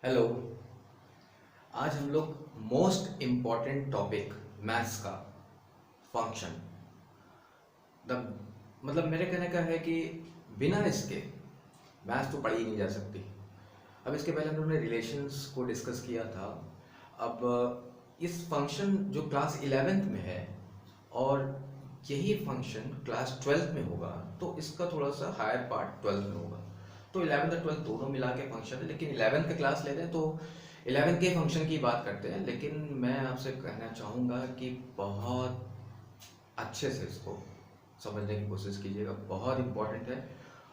Hello. आज हम लोग मोस्ट इम्पॉर्टेंट टॉपिक मैथ्स का फंक्शन द मतलब मेरे कहने का है कि बिना इसके मैथ्स तो पढ़ी ही नहीं जा सकती। अब इसके पहले हम लोगों ने रिलेशंस को डिस्कस किया था। अब इस फंक्शन जो क्लास 11th में है और यही फंक्शन क्लास 12th में होगा, तो इसका थोड़ा सा हायर पार्ट 12th में होगा। तो 11th और 12th दोनों मिला के फंक्शन है, लेकिन 11th का क्लास लेते हैं तो 11th के फंक्शन की बात करते हैं। लेकिन मैं आपसे कहना चाहूँगा कि बहुत अच्छे से इसको समझने की कोशिश कीजिएगा, बहुत इम्पोर्टेंट है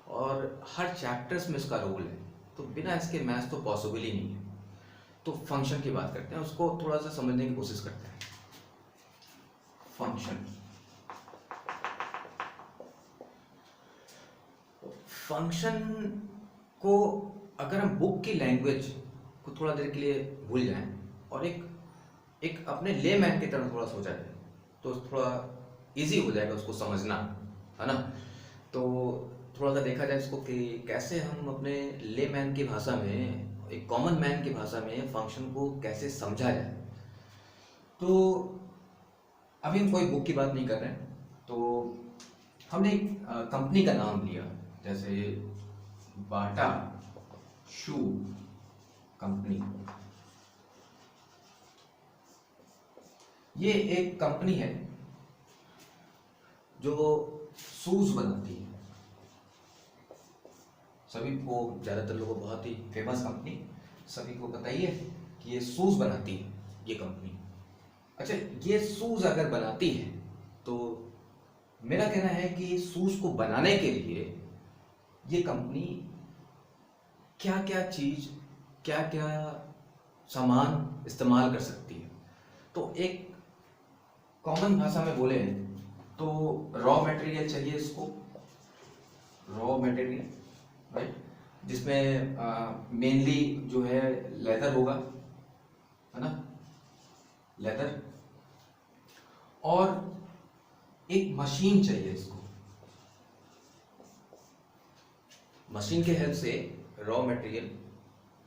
और हर चैप्टर्स में इसका रोल है। तो बिना इसके मैथ्स तो पॉसिबल ही नहीं है। तो फंक्शन की बात करते हैं, उसको थोड़ा सा समझने की कोशिश करते हैं। फंक्शन फंक्शन को अगर हम बुक की लैंग्वेज को थोड़ा देर के लिए भूल जाएं और एक एक अपने लेमैन की तरह थोड़ा सोचा जाए तो थोड़ा इजी हो जाएगा उसको समझना, है ना। तो थोड़ा सा देखा जाए इसको कि कैसे हम अपने लेमैन की भाषा में, एक कॉमन मैन की भाषा में फंक्शन को कैसे समझा जाए। तो अभी हम कोई बुक की बात नहीं कर रहे हैं, तो हमने एक कंपनी का नाम लिया, जैसे बाटा शू कंपनी। ये एक कंपनी है जो शूज बनाती है। सभी को, ज़्यादातर लोगों को, बहुत ही फेमस कंपनी, सभी को पता ही है कि ये शूज बनाती है ये कंपनी। अच्छा, ये शूज अगर बनाती है तो मेरा कहना है कि शूज को बनाने के लिए ये कंपनी क्या क्या चीज, क्या क्या सामान इस्तेमाल कर सकती है। तो एक कॉमन भाषा में बोले तो रॉ मटेरियल चाहिए इसको, रॉ मटेरियल, राइट, जिसमें मेनली जो है लेदर होगा, है ना, लेदर। और एक मशीन चाहिए इसको, मशीन के हेल्प से रॉ मटेरियल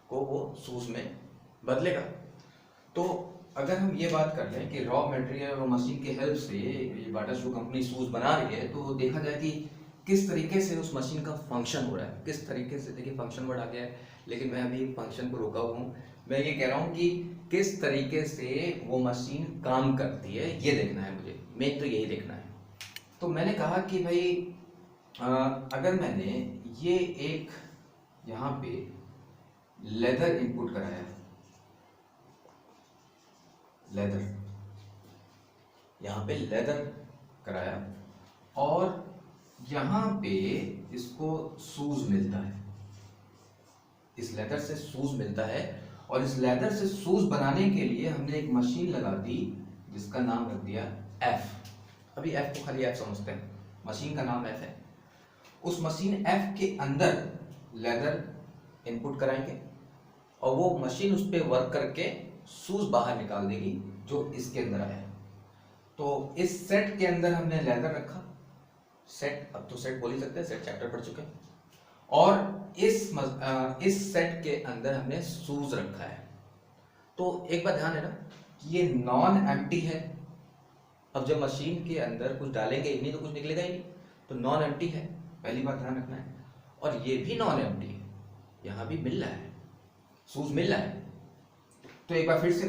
को वो शूज में बदलेगा। तो अगर हम ये बात कर लें कि रॉ मटेरियल और मशीन के हेल्प से ये बाटा शू कंपनी शूज बना रही है, तो देखा जाए कि किस तरीके से उस मशीन का फंक्शन हो रहा है, किस तरीके से। देखिए, फंक्शन वर्ड आ गया है, लेकिन मैं अभी फंक्शन को रोका हुआ हूँ। मैं ये कह रहा हूँ कि किस तरीके से वो मशीन काम करती है, ये देखना है मुझे, मेन तो यही देखना है। तो मैंने कहा कि भाई अगर मैंने ये एक यहाँ पे लेदर इनपुट कराया, लेदर, यहाँ पे लेदर कराया और यहाँ पे इसको शूज मिलता है, इस लेदर से शूज मिलता है। और इस लेदर से शूज बनाने के लिए हमने एक मशीन लगा दी जिसका नाम रख दिया एफ। अभी एफ को खाली एफ समझते हैं, मशीन का नाम एफ है। उस मशीन एफ के अंदर लेदर इनपुट कराएंगे और वो मशीन उस पर वर्क करके शूज बाहर निकाल देगी जो इसके अंदर आया है। तो इस सेट के अंदर हमने लेदर रखा, सेट, अब तो सेट बोल ही सकते हैं, सेट चैप्टर पढ़ चुके हैं। और इस सेट के अंदर हमने शूज रखा है। तो एक बात ध्यान है ना कि ये नॉन एम्प्टी है। अब जब मशीन के अंदर कुछ डालेंगे ही नहीं तो कुछ निकलेगा ही नहीं, तो नॉन एम्प्टी है, पहली बात ध्यान रखना है। और ये भी नॉन एम्प्टी है, यहां भी मिल रहा है, शूज मिल रहा है। तो एक बार फिर से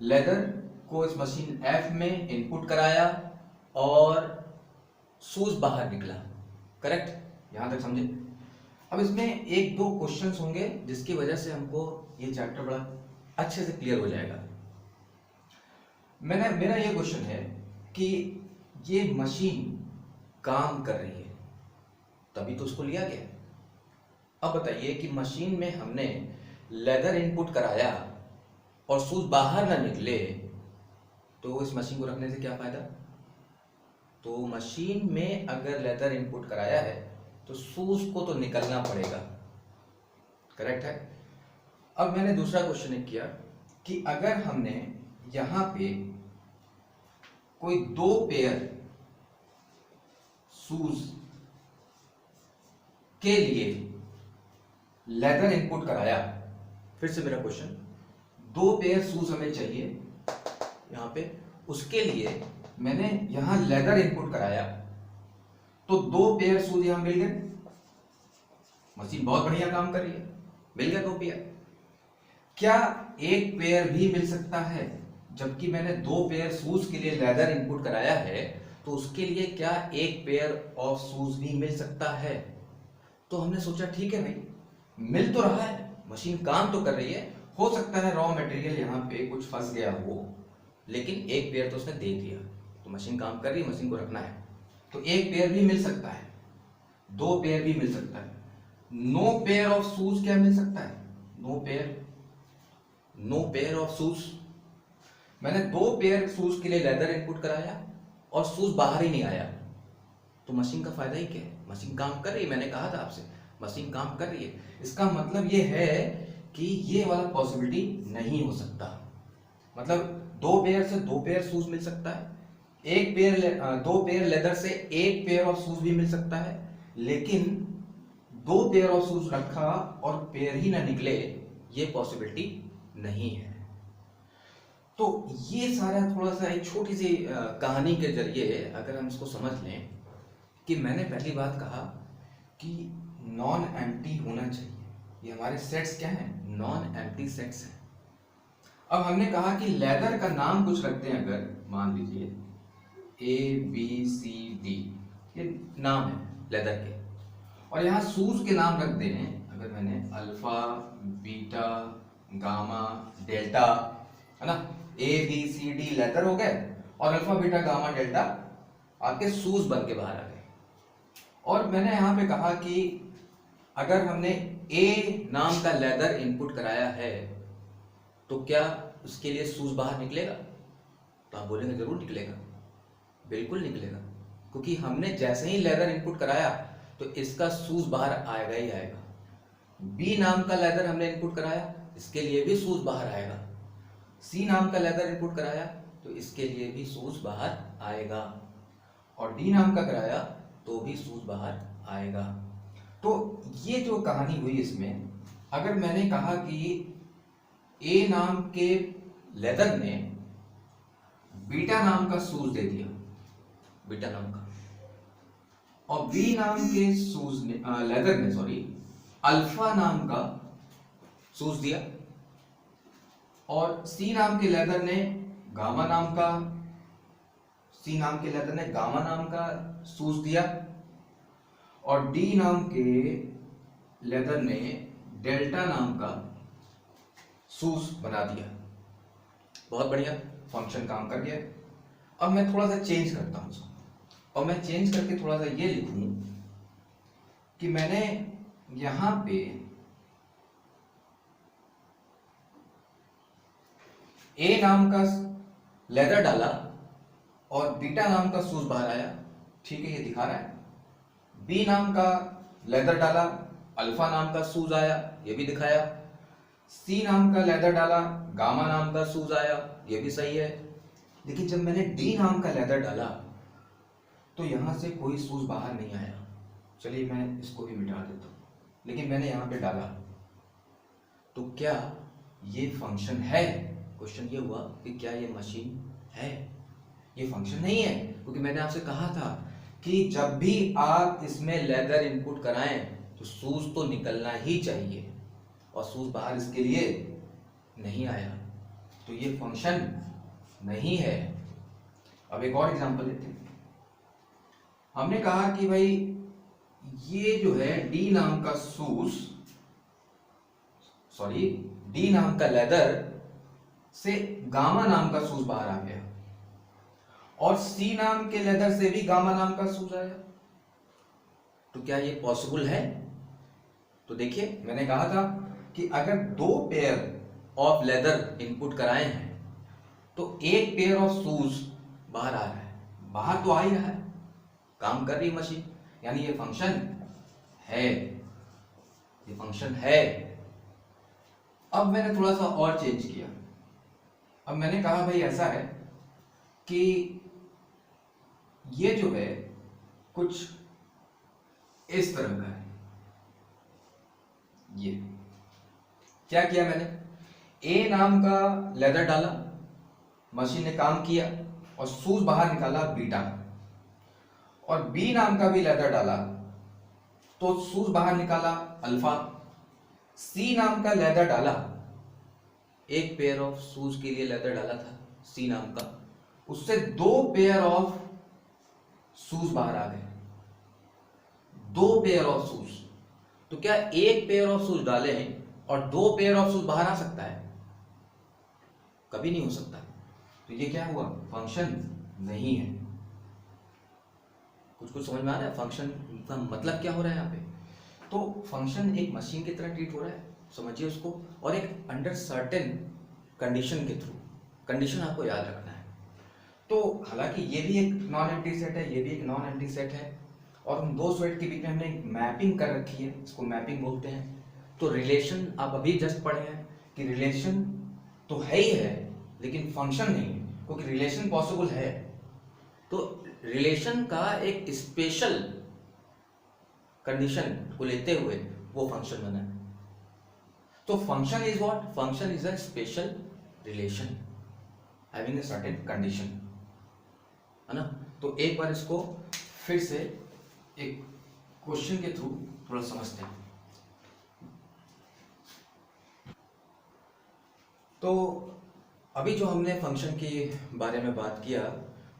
लेदर को इस मशीन एफ में इनपुट कराया और शूज बाहर निकला, करेक्ट, यहां तक समझे। अब इसमें एक दो क्वेश्चंस होंगे जिसकी वजह से हमको ये चैप्टर बड़ा अच्छे से क्लियर हो जाएगा। मेरा ये क्वेश्चन है कि ये मशीन काम कर रही है, तभी तो उसको लिया गया। अब बताइए कि मशीन में हमने लेदर इनपुट कराया और शूज बाहर ना निकले, तो इस मशीन को रखने से क्या फायदा। तो मशीन में अगर लेदर इनपुट कराया है तो शूज को तो निकलना पड़ेगा, करेक्ट है। अब मैंने दूसरा क्वेश्चन एक किया कि अगर हमने यहां पे कोई दो पेयर शूज के लिए लेदर इनपुट कराया फिर से मेरा क्वेश्चन, 2 पेयर शूज हमें चाहिए यहाँ पे, उसके लिए मैंने यहाँ लेदर इनपुट कराया तो 2 पेयर शूज यहाँ मिल गए। मशीन बहुत बढ़िया काम कर रही है, मिल गया 2 पेयर। क्या 1 पेयर भी मिल सकता है? जबकि मैंने 2 पेयर शूज के लिए लेदर इनपुट कराया है, तो उसके लिए क्या 1 पेयर ऑफ शूज भी मिल सकता है? तो हमने सोचा ठीक है भाई, मिल तो रहा है, मशीन काम तो कर रही है, हो सकता है रॉ मटेरियल यहाँ पे कुछ फंस गया हो, लेकिन 1 पेयर तो उसने दे दिया, तो मशीन काम कर रही है, मशीन को रखना है, तो 1 पेयर भी मिल सकता है, 2 पेयर भी मिल सकता है। नो पेयर ऑफ शूज क्या मिल सकता है? No pair of shoes. मैंने 2 पेयर शूज के लिए लेदर इनपुट कराया और शूज बाहर ही नहीं आया, तो मशीन का फायदा ही क्या है? मशीन काम कर रही है, मैंने कहा था आपसे मशीन काम कर रही है। इसका मतलब ये है कि ये वाला पॉसिबिलिटी नहीं हो सकता। मतलब 2 पेयर से 2 पेयर शूज मिल सकता है, 2 पेयर लेदर से 1 पेयर ऑफ शूज भी मिल सकता है, लेकिन 2 पेयर ऑफ शूज रखा और पेयर ही ना निकले, ये पॉसिबिलिटी नहीं है। तो ये सारा थोड़ा सा एक छोटी सी कहानी के जरिए अगर हम इसको समझ लें कि मैंने पहली बात कहा कि नॉन एम्प्टी होना चाहिए, ये हमारे सेट्स क्या हैं? नॉन एम्प्टी सेट्स हैं। अब हमने कहा कि लेदर का नाम कुछ रखते हैं, अगर मान लीजिए ABCD, ये नाम है लेदर के, और यहाँ शूज के नाम रख दें, अगर मैंने अल्फा, बीटा, गामा, डेल्टा, है ना, ABCD लेदर हो गए, और अल्फा, बीटा, गामा, डेल्टा आपके शूज बन के बाहर आ गए। और मैंने यहाँ पे कहा कि अगर हमने A नाम का लेदर इनपुट कराया है, तो क्या उसके लिए शूज बाहर निकलेगा? तो आप बोलेंगे जरूर निकलेगा, बिल्कुल निकलेगा, क्योंकि हमने जैसे ही लेदर इनपुट कराया तो इसका शूज बाहर आएगा ही आएगा। B नाम का लेदर हमने इनपुट कराया, इसके लिए भी शूज बाहर आएगा। C नाम का लेदर इनपुट कराया तो इसके लिए भी शूज बाहर आएगा, और D नाम का कराया तो भी शूज बाहर आएगा। तो ये जो कहानी हुई इसमें, अगर मैंने कहा कि A नाम के लेदर ने बीटा नाम का शूज दे दिया, बीटा नाम का, और B नाम के शूज ने लेदर ने अल्फा नाम का शूज दिया, और C नाम के लेदर ने गामा नाम का शूज दिया, और D नाम के लेदर ने डेल्टा नाम का शूज बना दिया। बहुत बढ़िया, फंक्शन काम कर गया। अब मैं थोड़ा सा चेंज करता हूं उसको, और मैं चेंज करके थोड़ा सा ये लिखूं कि मैंने यहां पे A नाम का लेदर डाला और बीटा नाम का शूज बाहर आया, ठीक है, ये दिखा रहा है। B नाम का लेदर डाला, अल्फा नाम का शूज आया, ये भी दिखाया। C नाम का लेदर डाला, गामा नाम का शूज आया, ये भी सही है। लेकिन जब मैंने D नाम का लेदर डाला तो यहां से कोई शूज बाहर नहीं आया। चलिए मैं इसको भी मिटा देता हूं, लेकिन मैंने यहां पे डाला, तो क्या ये फंक्शन है? क्वेश्चन ये हुआ कि क्या ये मशीन है? ये फंक्शन नहीं है, क्योंकि मैंने आपसे कहा था कि जब भी आप इसमें लेदर इनपुट कराएं तो शूज तो निकलना ही चाहिए, और शूज बाहर इसके लिए नहीं आया, तो ये फंक्शन नहीं है। अब एक और एग्जांपल लेते हैं। हमने कहा कि भाई ये जो है D नाम का D नाम का लेदर से गामा नाम का शूज बाहर आ गया, और C नाम के लेदर से भी गामा नाम का शूज आया, तो क्या ये पॉसिबल है? तो देखिए मैंने कहा था कि अगर 2 पेयर ऑफ लेदर इनपुट कराए हैं तो 1 पेयर ऑफ शूज बाहर आ रहा है, बाहर तो आ ही रहा है, काम कर रही मशीन, यानी ये फंक्शन है, ये फंक्शन है। अब मैंने थोड़ा सा और चेंज किया। अब मैंने कहा भाई ऐसा है कि ये जो है कुछ इस तरह का है, ये क्या किया मैंने, ए नाम का लेदर डाला, मशीन ने काम किया और शूज बाहर निकाला बीटा, और बी नाम का भी लेदर डाला तो शूज बाहर निकाला अल्फा। सी नाम का लेदर डाला, एक पेयर ऑफ शूज के लिए लेदर डाला था सी नाम का, उससे 2 पेयर ऑफ शूज बाहर आ गए, 2 पेयर ऑफ शूज। तो क्या एक पेयर ऑफ शूज डाले हैं और 2 पेयर ऑफ शूज बाहर आ सकता है? कभी नहीं हो सकता। तो ये क्या हुआ, फंक्शन नहीं है। कुछ कुछ समझ में आ रहा है फंक्शन का मतलब क्या हो रहा है यहाँ पे? तो फंक्शन एक मशीन की तरह ट्रीट हो रहा है, समझिए उसको, और एक अंडर सर्टेन कंडीशन के थ्रू। कंडीशन आपको याद रखना है। तो हालांकि ये भी एक नॉन एम्प्टी सेट है, ये भी एक नॉन एम्प्टी सेट है, और उन 2 सेट के बीच में हमने एक मैपिंग कर रखी है, इसको मैपिंग बोलते हैं। तो रिलेशन आप अभी जस्ट पढ़े हैं कि रिलेशन तो है ही है लेकिन फंक्शन नहीं है, क्योंकि रिलेशन पॉसिबल है। तो रिलेशन का एक स्पेशल कंडीशन को लेते हुए वो फंक्शन बना है। तो function is what, function is a special relation having a certain condition, है ना। तो एक बार इसको फिर से एक क्वेश्चन के थ्रू थोड़ा समझते हैं। तो अभी जो हमने फंक्शन के बारे में बात किया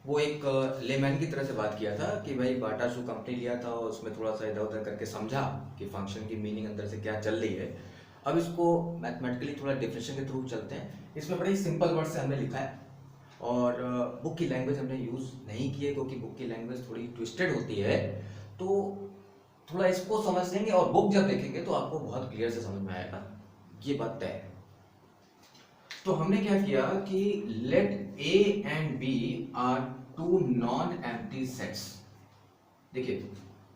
वो एक लेमैन की तरह से बात किया था कि भाई बाटा शू कंपनी लिया था और उसमें थोड़ा सा इधर उधर करके समझा कि फंक्शन की मीनिंग अंदर से क्या चल रही है। अब इसको मैथमेटिकली थोड़ा डिफिनेशन के थ्रू चलते हैं। इसमें बड़े ही सिंपल वर्ड से हमने लिखा है और बुक की लैंग्वेज हमने यूज़ नहीं की है क्योंकि बुक की लैंग्वेज थोड़ी ट्विस्टेड होती है। तो थोड़ा इसको समझ लेंगे और बुक जब देखेंगे तो आपको बहुत क्लियर से समझ में आएगा, ये बात तय है। तो हमने क्या किया कि let A and B are 2 non empty sets. देखिए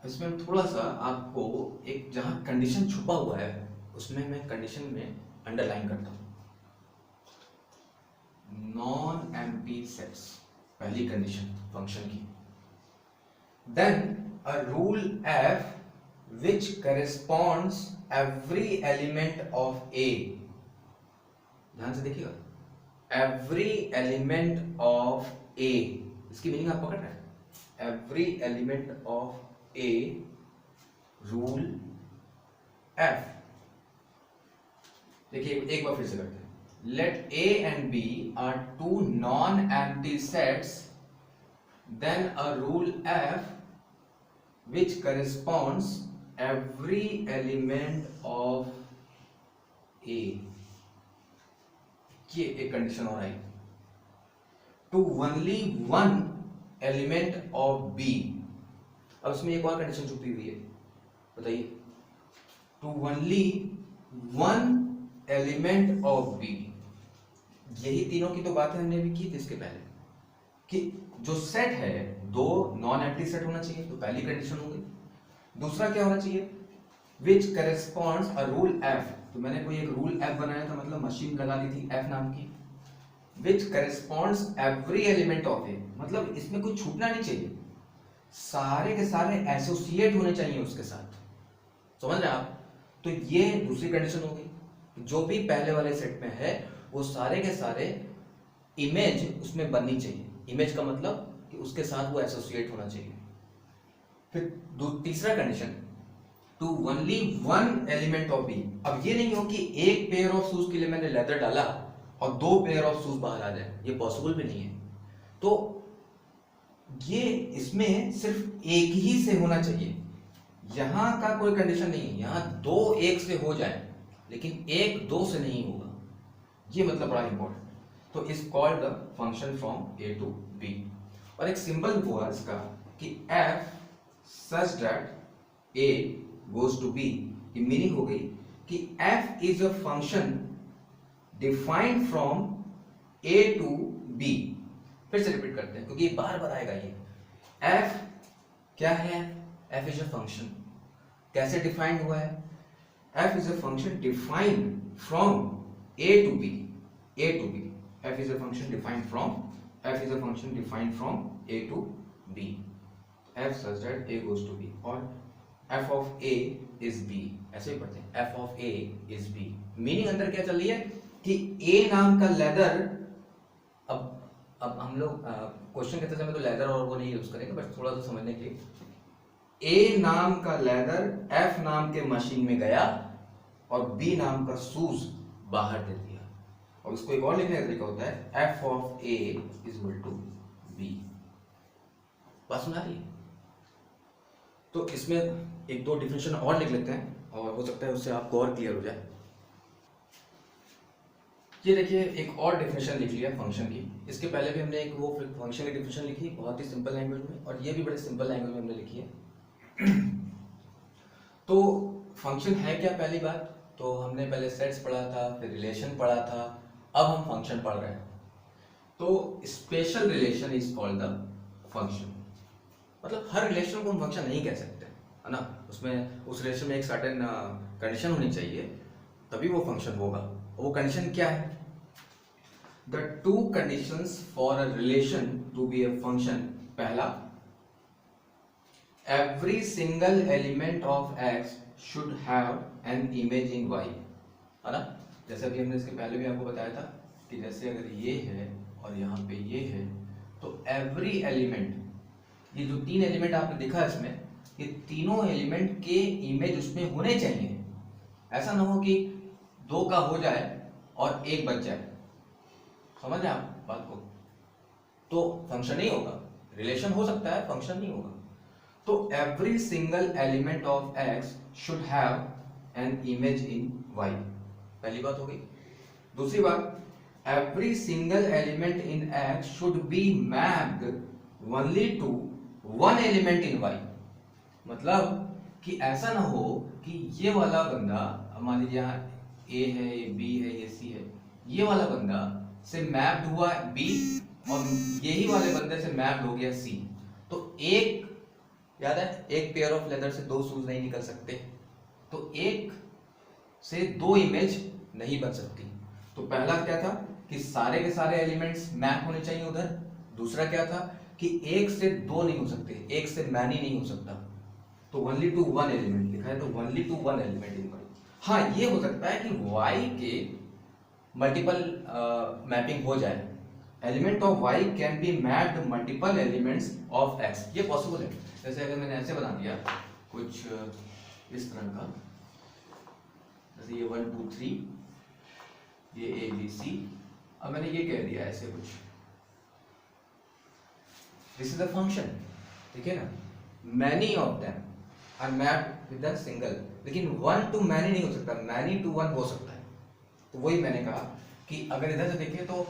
इसमें थोड़ा सा आपको एक जहां कंडीशन छुपा हुआ है उसमें मैं कंडीशन में अंडरलाइन करता हूं, नॉन एम्प्टी सेट्स, पहली कंडीशन फंक्शन की। Then a rule F which corresponds every element of A, ध्यान से देखिएगा, एवरी एलिमेंट ऑफ ए, इसकी मीनिंग आप पकड़ रहे हैं, every element of A rule F. देखिए एक बार फिर से करते हैं, let A and B are 2 non empty sets, then a rule F which corresponds every element of A. ये एक कंडीशन हो रहा है, to only 1 element of B. अब इसमें एक और कंडीशन छुपी हुई है, बताइए, to only 1 element of B. यही तीनों की तो बातें हमने भी की थी इसके पहले कि जो सेट है 2 नॉन एम्प्टी सेट होना चाहिए, तो पहली कंडीशन हो गई। दूसरा क्या होना चाहिए, विच करेस्पॉन्ड्स अ रूल एफ। तो मैंने कोई एक रूल एफ बनाया था, मतलब मशीन लगा दी थी एफ नाम की, विच करेस्पॉन्ड्स एवरी एलिमेंट ऑफ ए, मतलब इसमें कोई छूटना नहीं चाहिए, सारे के सारे एसोसिएट होने चाहिए उसके साथ, समझ रहे हैं आप। तो ये दूसरी कंडीशन हो गई, जो भी पहले वाले सेट में है वो सारे के सारे इमेज उसमें बननी चाहिए। इमेज का मतलब कि उसके साथ वो एसोसिएट होना चाहिए। फिर तीसरा condition, to only 1 element of B. अब ये नहीं हो कि एक पेयर ऑफ शूज के लिए मैंने लेदर डाला और 2 पेयर ऑफ शूज बाहर आ जाए, ये पॉसिबल भी नहीं है। तो ये इसमें सिर्फ एक ही से होना चाहिए, यहां का कोई कंडीशन नहीं है, यहां 2 एक से हो जाए लेकिन 1 2 से नहीं होगा, ये मतलब बड़ा इंपॉर्टेंट। तो is called the function from A to B. और एक सिंबल हुआ इसका कि F such that A goes to B, की मीनिंग हो गई कि f is a function defined from a to b। फिर से रिपीट करते हैं क्योंकि बार बार आएगा ये। f क्या है, f इज अ फंक्शन, कैसे डिफाइंड हुआ है, f is a function defined from a to b, a to b, f is a function defined from, f is a function defined from a to b, f such that a goes to b, और f of a is b, ऐसे ही पढ़ते हैं, F of A is B. Meaning अंदर क्या चल रही है कि ए नाम का लेदर, अब हम लोग क्वेश्चन कहते समय तो लेदर और वो नहीं यूज करेंगे, बट थोड़ा सा समझने के लिए, ए नाम का लेदर एफ नाम के मशीन में गया और बी नाम का शूज बाहर दे दिया। और उसको एक और लिखने का तरीका होता है, F of A is equal to B. बात सुना रही है? तो इसमें एक दो डिफिनेशन और लिख लेते हैं और हो सकता है उससे आपको और क्लियर हो जाए। ये देखिए एक और डेफिनेशन लिख लिया फंक्शन की। इसके पहले भी हमने एक वो फंक्शन की डेफिनेशन लिखी बहुत ही सिंपल लैंग्वेज में, और ये भी बड़े सिंपल लैंग्वेज में हमने लिखी है। तो फंक्शन है क्या, पहली बात तो हमने पहले सेट्स पढ़ा था, फिर रिलेशन पढ़ा था, अब हम फंक्शन पढ़ रहे हैं। तो special relation is called the function. मतलब हर रिलेशन को हम फंक्शन नहीं कह सकते, है ना, उसमें उस रिलेशन में एक सर्टेन कंडीशन होनी चाहिए, तभी वो फंक्शन होगा। वो कंडीशन क्या है? The two conditions for a relation to be a function. पहला, every single element of X should have an image in Y, है ना। जैसे अभी हमने इसके पहले भी आपको बताया था कि जैसे अगर ये है और यहाँ पे ये है, तो एवरी एलिमेंट, ये जो तीन एलिमेंट आपने देखा इसमें, ये तीनों एलिमेंट के इमेज उसमें होने चाहिए। ऐसा ना हो कि दो का हो जाए और एक बच जाए, समझ रहे आप बात को, तो फंक्शन नहीं होगा। रिलेशन हो सकता है, फंक्शन नहीं होगा। तो every single element of X should have an image in Y, पहली बात हो गई। दूसरी बात, every single element in X should be mapped only to one element in Y. मतलब कि ऐसा ना हो कि ये वाला बंदा, मान लीजिए यहाँ ए है, ये बी है, ये सी है, ये वाला बंदा से मैप्ड हुआ बी और यही वाले बंदे से मैप्ड हो गया सी, तो एक, याद है, एक पेयर ऑफ लेदर से दो शूज नहीं निकल सकते, तो एक से दो इमेज नहीं बन सकती। तो पहला क्या था कि सारे के सारे एलिमेंट्स मैप होने चाहिए उधर। दूसरा क्या था कि एक से दो नहीं हो सकते, एक से मैनी नहीं हो सकता, तो ओनली टू वन एलिमेंट लिखा है, तो only to one element in Y. हाँ, ये हो सकता है कि वाई के मल्टीपल मैपिंग हो जाए, element of Y can be mapped multiple elements of X, ये पॉसिबल है। जैसे अगर मैंने ऐसे बना दिया कुछ इस तरह का, जैसे ये 1 2 3, ये ए बी सी, अब मैंने ये कह दिया ऐसे कुछ, दिस इज अ फंक्शन, ठीक है ना। Many of them are mapped with a single, लेकिन वन टू मैनी नहीं हो सकता, मैनी टू वन हो सकता है। तो वही मैंने कहा कि अगर इधर से देखें तो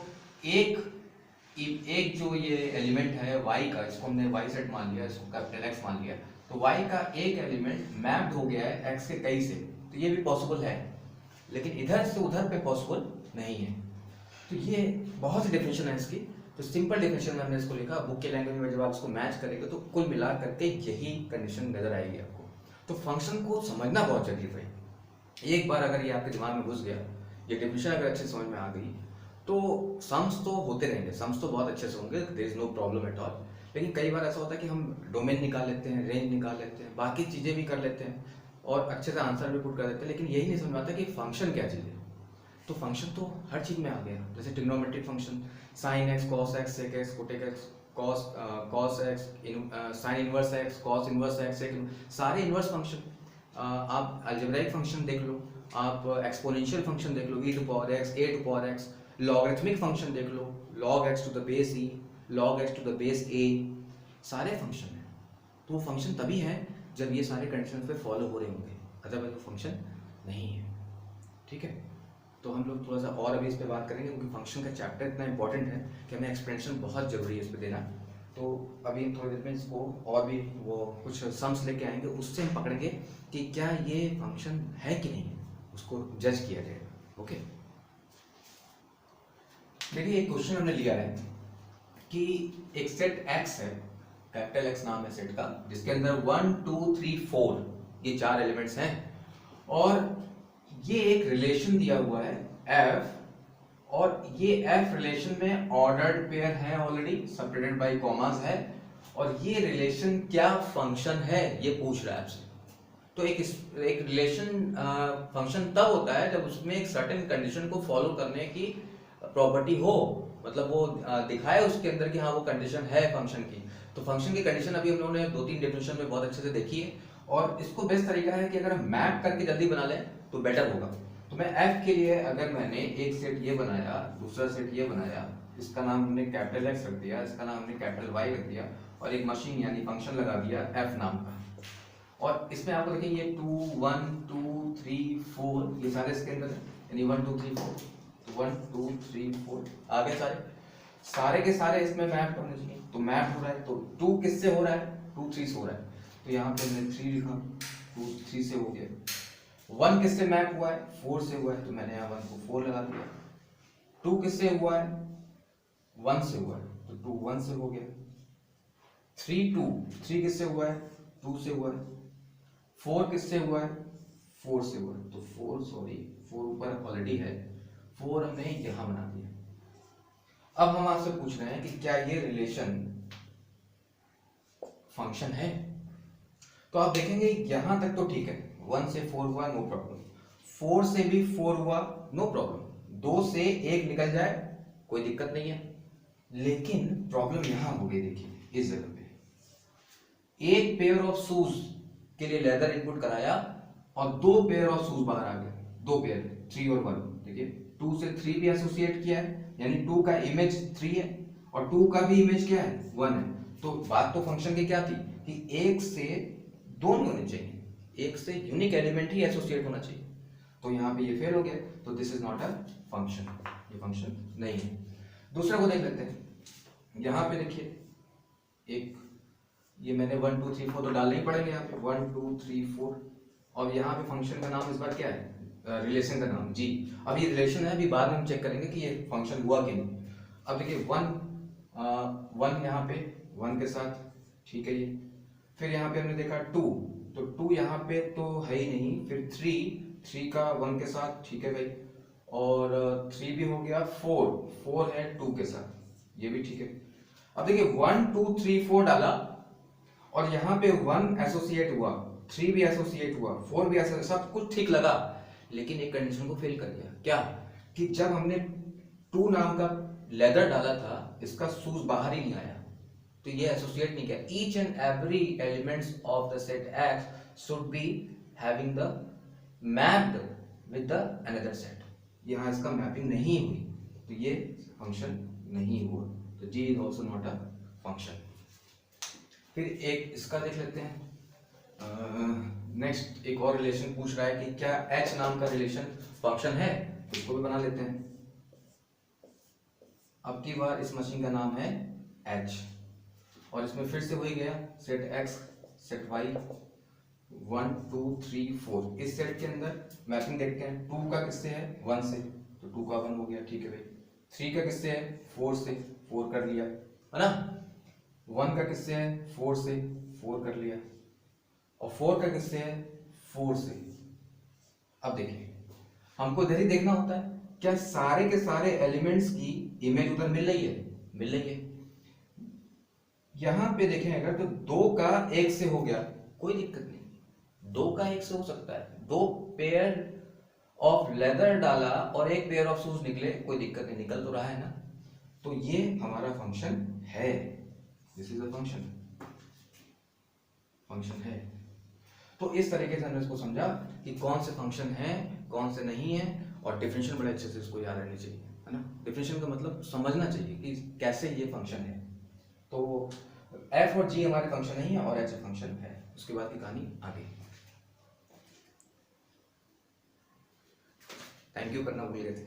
एक जो ये एलिमेंट है y का, इसको हमने y सेट मान लिया, इसको कैपिटल X मान लिया, तो y का एक एलिमेंट मैप्ड हो गया है x के कई से, तो ये भी पॉसिबल है, लेकिन इधर से उधर पे पॉसिबल नहीं है। तो ये बहुत सी डेफिनेशन है इसकी, तो सिंपल डेफिनेशन में हमने इसको लिखा। बुक के लैंग्वेज में जब आप इसको मैच करेंगे तो कुल मिला करके यही कंडीशन नजर आएगी आपको। तो फंक्शन को समझना बहुत जरूरी है। एक बार अगर ये आपके दिमाग में घुस गया, ये डेफिनेशन अगर अच्छे समझ में आ गई, तो सम्स तो होते रहेंगे, सम्स तो बहुत अच्छे से होंगे, there is no problem at all. लेकिन कई बार ऐसा होता है कि हम डोमेन निकाल लेते हैं, रेंज निकाल लेते हैं, बाकी चीज़ें भी कर लेते हैं और अच्छे से आंसर भी पुट कर देते हैं, लेकिन यही नहीं समझ में आता कि फंक्शन क्या चीज़ है। तो फंक्शन तो हर चीज़ में आ गया, जैसे trigonometric function, sine X, cos X, sec X, cosec X, cos X, sine inverse X, cos inverse X, सारे इनवर्स फंक्शन। आप अलजेब्राइक फंक्शन देख लो, आप एक्सपोनेंशियल फंक्शन देख लो, e to power x, a to power x, logarithmic function देख लो, log x to the base e, log x to the base a, सारे फंक्शन हैं। तो वो फंक्शन तभी है जब ये सारे कंडीशंस पे फॉलो हो रहे होंगे, अदरवाइज वो फंक्शन नहीं है, ठीक है। तो हम लोग थोड़ा सा और अभी इस पर बात करेंगे, क्योंकि फंक्शन का चैप्टर इतना इंपॉर्टेंट है कि हमें एक्सप्लेनेशन बहुत जरूरी है इस पर देना। तो अभी थोड़ी देर में इसको और भी वो कुछ सम्स लेके आएंगे, उससे हम पकड़ेंगे कि क्या ये फंक्शन है कि नहीं, उसको जज किया जाएगा। ओके, देखिए एक क्वेश्चन हमने लिया है कि एक सेट x है, कैपिटल X नाम है सेट का, जिसके अंदर 1 2 3 4 ये चार एलिमेंट्स हैं, और ये एक रिलेशन दिया हुआ है f, और ये f रिलेशन में ऑर्डर्ड पेयर है, ऑलरेडी सेपरेटेड बाय कॉमास है, और ये रिलेशन क्या फंक्शन है ये पूछ रहा है आपसे। तो एक रिलेशन फंक्शन तब होता है जब उसमें एक सर्टेन कंडीशन को फॉलो करने की प्रॉपर्टी हो, मतलब वो दिखाए उसके अंदर कि हाँ वो कंडीशन है फंक्शन की। तो फंक्शन की कंडीशन अभी हम लोगों ने 2-3 डेफिनेशन में बहुत अच्छे से देखी है, और इसको बेस्ट तरीका है कि अगर हम मैप करके जल्दी बना लें तो बेटर होगा। तो मैं एफ के लिए अगर मैंने एक सेट ये बनाया, दूसरा सेट ये बनाया, इसका नाम हमने कैपिटल एक्स रख दिया, इसका नाम हमने कैपिटल वाई रख दिया, और एक मशीन यानी फंक्शन लगा दिया एफ नाम का। और इसमें आपको देखिए ये 2 1 2 3 4 ये सारे इसके अंदर है, यानी 1 2 3 4, तो 1 2 3 4 आगे सारे के सारे इसमें मैप होने चाहिए। तो मैप हो रहा है, तो 2 किससे हो रहा है? 2 3 से हो रहा है, तो यहाँ पे मैंने 3 लिखा, 2 3 से हो गया। 1 किससे मैप हुआ है? 4 से हुआ है, तो मैंने यहाँ 1 को 4 लगा दिया। 2 किससे हुआ है? 1 से हुआ है, तो 2 1 से हो गया। 3 किससे हुआ है? 2 से हुआ है। 4 किससे हुआ है? 4 से हुआ है, तो 4 ऊपर ऑलरेडी है, 4 हमने यहां बना दिया। अब हम आपसे पूछ रहे हैं कि क्या ये रिलेशन फंक्शन है? तो आप देखेंगे यहां तक तो ठीक है, 1 से 4 हुआ नो प्रॉब्लम, 4 से भी 4 हुआ नो प्रॉब्लम, 2 से 1 निकल जाए कोई दिक्कत नहीं है। लेकिन प्रॉब्लम यहां हो गई, देखिए इस जगह पे एक पेयर ऑफ शूज के लिए लेदर इनपुट कराया और 2 पेयर ऑफ शूज बाहर आ गए, 2 पेयर 3 और 1। देखिए 2 से 3 भी एसोसिएट किया है, यानी 2 का इमेज 3 है और 2 का भी इमेज क्या है? 1 है। तो बात तो फंक्शन की क्या थी कि एक से दोनों होने चाहिए, एक से यूनिक एलिमेंट ही एसोसिएट होना चाहिए। तो यहाँ पे ये फेल हो गया, तो this is not a function, ये फंक्शन नहीं है। दूसरा को देख लेते हैं। यहाँ पे देखिए एक ये मैंने 1 2 3 4 तो डालने ही पड़ेंगे यहाँ पे 1 2 3 4, और यहाँ पे फंक्शन का नाम इस बार क्या है? रिलेशन का नाम जी। अब ये रिलेशन है, अभी बाद में हम चेक करेंगे कि ये फंक्शन हुआ कि नहीं। अब देखिए 1 यहाँ पे 1 के साथ ठीक है ये, फिर यहाँ पे हमने देखा 2, तो 2 यहाँ पे तो है ही नहीं, फिर 3 का 1 के साथ ठीक है भाई, और 3 भी हो गया, 4 है 2 के साथ, ये भी ठीक है। अब देखिए 1 2 3 4 डाला और यहाँ पे 1 एसोसिएट हुआ, 3 भी एसोसिएट हुआ, 4 भी एसोसिएट, सब कुछ ठीक लगा, लेकिन एक कंडीशन को फेल कर दिया। क्या? कि जब हमने 2 नाम का लेदर डाला था, इसका शूज बाहर ही नहीं आया, तो ये एसोसिएट नहीं किया। Each and every elements of the set x should be having the mapped with the another set. यहाँ इसका मैपिंग नहीं हुई, तो ये फंक्शन नहीं हुआ, तो G is also not a function. फिर एक इसका देख लेते हैं। नेक्स्ट एक और रिलेशन पूछ रहा है कि क्या h नाम का रिलेशन फंक्शन है, तो इसको भी बना लेते हैं। अब की बार इस मशीन का नाम है h, और इसमें फिर से वही गया सेट x सेट y 1 2 3 4। इस सेट के अंदर मैपिंग देखते हैं, 2 का किससे है? 1 से, तो 2 का 1 हो गया, ठीक है भाई। 3 का किससे है? 4 से, 4 कर लिया है ना। 1 का किससे है? 4 से, 4 कर लिया, और 4 का किससे है? 4 से। अब देखिए हमको इधर ही देखना होता है, क्या सारे के सारे एलिमेंट्स की इमेज उधर मिल रही है? मिल रही है। यहां पे देखें अगर, तो 2 का 1 से हो गया, कोई दिक्कत नहीं, 2 का 1 से हो सकता है। 2 पेयर ऑफ लेदर डाला और 1 पेयर ऑफ शूज निकले, कोई दिक्कत नहीं, निकल तो रहा है ना। तो ये हमारा फंक्शन है, this is a function, function है। तो इस तरीके से हमने इसको समझा कि कौन से फंक्शन है कौन से नहीं है, और डिफिनेशन बड़े अच्छे से इसको याद रहनी चाहिए, है ना। डिफिनेशन का मतलब समझना चाहिए कि कैसे ये फंक्शन है। तो f और g हमारे फंक्शन नहीं है और h फंक्शन है, उसके बाद की कहानी आगे। थैंक यू करना भूल गए थे।